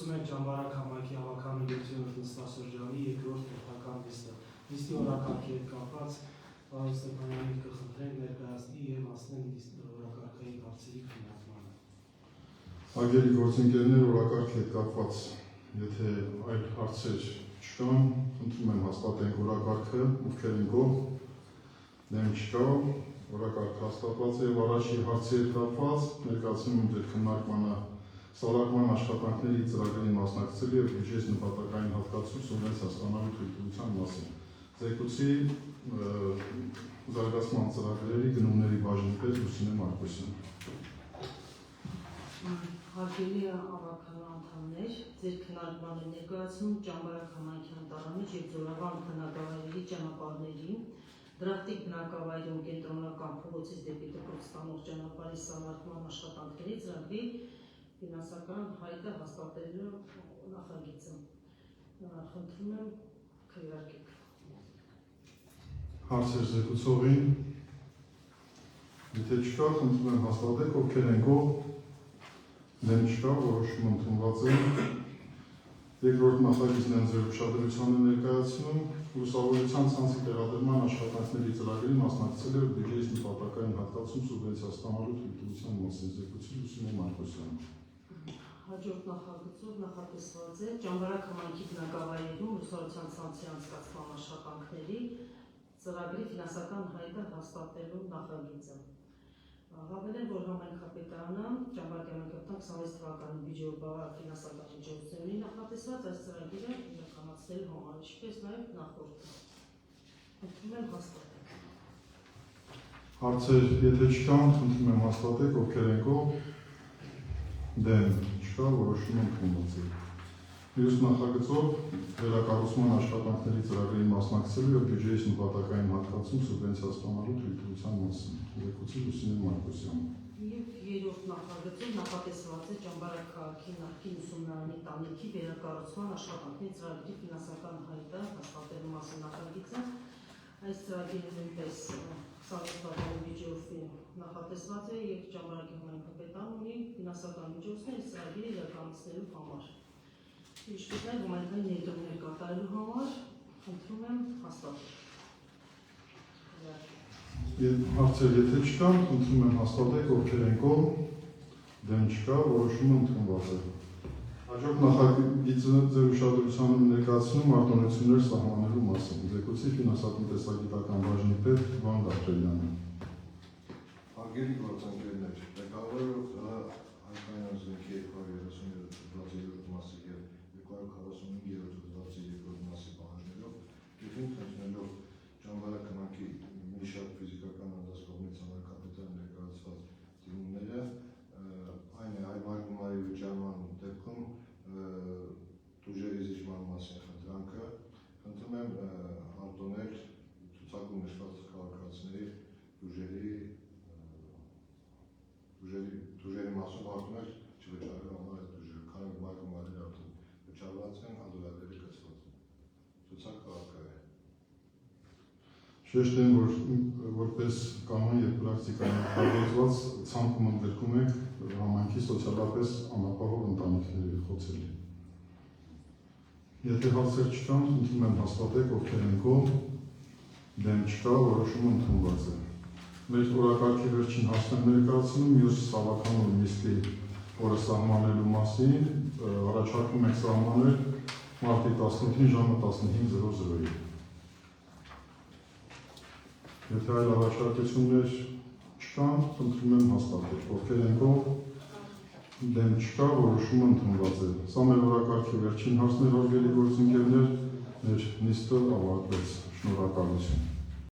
Զեկուցում է ճամբարակ համայնքի հավաքանի 7-րդ նստաշրջանի երկրորդ հերթական նիստը։ Նիստի օրակարգի հետ կապված Վարուժ Ստեփանյանին կխնդրենք ներկայացնի և հասնել օրակարգային հարցերի քննարկմանը։ Հարգելի գործընկերներ, օրակարգի հետ կապված, եթե այլ հարցեր չկան, խնդրում եմ հաստատենք օրակարգը, ովքեր են գոհ, դեմ չկա, օրակարգը հաստատված է և առաջի հարցի հետ կապված ներկայացնում եմ ձեր քննարկմանը սալարկման աշխատանքների ծրագրին մասնակցելու և բյուջեի նպատակային հատկացում սուբվենցիա ստանալու թույլտվության մասին։ Զեկուցի զարգացման ծրագրերի գնումների բաժնի պետ Լուսինե Մարկոսյան։ Հարգելի ավագանու անդամներ, ձեր քննարկման է ներկայացնում ճամբարակ համայնքի Անտառամիջ և Ձորավան բնակավայրերի ճանապարհների, դրախտիկ բնակավայրում կենտրոնական փողոցից դեպի դպրոց ստանող ճանապարհի սալարկման աշխատանքների ծրագրի ֆինանսական հայտը հաստատելու նախագիծը։ Խնդրում եմ քվեարկեք։ Հարցեր զեկուցողին, եթե չկա, խնդրում եմ հաստատեք, ովքեր են գոհ, դեմ չկա, որոշումը ընդունված է։ Երկրորդ նախագիծն են ձեր ուշադրությանը ներկայացնում լուսավորության ցանցի տեղադրման աշխատանքների ծրագրին մասնակցելու և բյուջեի նպատակային հատկացում սուբվենցիա ստանալու թույլտվության մասին։ Զեկուցի Լուսինե Մարկոսյան։ Հաջորդ նախագծով նախատեսված է ճամբարակ համայնքի բնակավայրերում լուսավորության ցանցի անցկացման աշխատանքների ծրագրի ֆինանսական հայտը հաստատելու նախագիծը։ Հավելեմ, որ համայնքապետարանը ճամբարակ համայնքապետարան 26 թվականի բյուջեով ֆինանսական միջոցների նախատեսված այս ծրագիրը իրականացնելու համար, ինչպես նաև նախորդը։ Խնդրում եմ հաստատեք։ Հարցեր, եթե չկան, խնդրում եմ հաստատեք, ովքեր են գոհ, դեմ չկա, որոշումը ընդունված է։ Մյուս նախագծով վերակառուցման աշխատանքների ծրագրին մասնակցելու և բյուջեի նպատակային հատկացում սուբվենցիա ստանալու թույլտվության մասին։ Զեկուցի Լուսինե Մարկոսյան։ Եվ երրորդ նախագծով նախատեսված է ճամբարակ քաղաքի նախկին ուսումնարանի տանիքի վերակառուցման աշխատանքների ծրագրի ֆինանսական հայտը հաստատելու մասին նախագիծը։ Այս ծրագիրը նույնպես 26 թվականի բյուջեով նախատեսված է և ճամբարակի համայնքապետարան ունի ֆինանսական միջոցներ այս ծրագիրը իրականացնելու համար։ Ինչպես նաև համայնքային ներդրումներ կատարելու համար, խնդրում եմ հաստատել։ Հարցեր, եթե չկան, խնդրում եմ հաստատեք, ովքեր են գոհ, դեմ չկա, որոշումը ընդունված է։ Հաջորդ նախագիծը ձեր ուշադրությանը ներկայացնում արտոնություններ սահմանելու մասին։ Զեկուցի ֆինանսատնտեսագիտական բաժնի պետ Վան Գաբրելյանը։ Հարգելի գործընկերներ, ղեկավարելով Հայկական զենքի 237 մասի և 245 մասի բաժներով և ինքնությունելով ճամբարակ համայնքի մի շարք ֆիզիկական անձանց կողմից համայնքապետարան ներկայացված դիմումները, այն է այլ գումարի վճարման դեպքում տուժերի զիջման մասին խնդրանքը, խնդրում եմ արտոնել ցուցակում նշված քաղաքացիների տուժերի մասով արտոնել չվճարելու համար այդ տուժերը, քանի որ գումարները արդեն վճարված են, ադոլարների գծված են։ Ցուցակ քաղաքային։ Շեշտ եմ, որ որպես կանոն և պրակտիկային նախագծված ցանկում ընդգրկում եք համայնքի սոցիալապես անապահով ընտանիքների խոցելի։ Եթե հարցեր չկան, խնդրում եմ հաստատեք, ովքեր են գոհ, դեմ չկա, որոշումը ընդունված է։ Մեր օրակարգի վերջին հարցն եմ ներկայացնում մյուս հավաքանու նիստի օրը սահմանելու մասին, առաջարկում ենք սահմանել մարտի 18-ին ժամը 15:00-ին։ Եթե այլ առաջարկություններ չկան, խնդրում եմ հաստատել, ովքեր են գոհ, դեմ չկա, որոշումը ընդունված է։ Սա մեր օրակարգի վերջին հարցն էր, հարգելի գործընկերներ, մեր նիստը ավարտվեց։ Շնորհակալություն։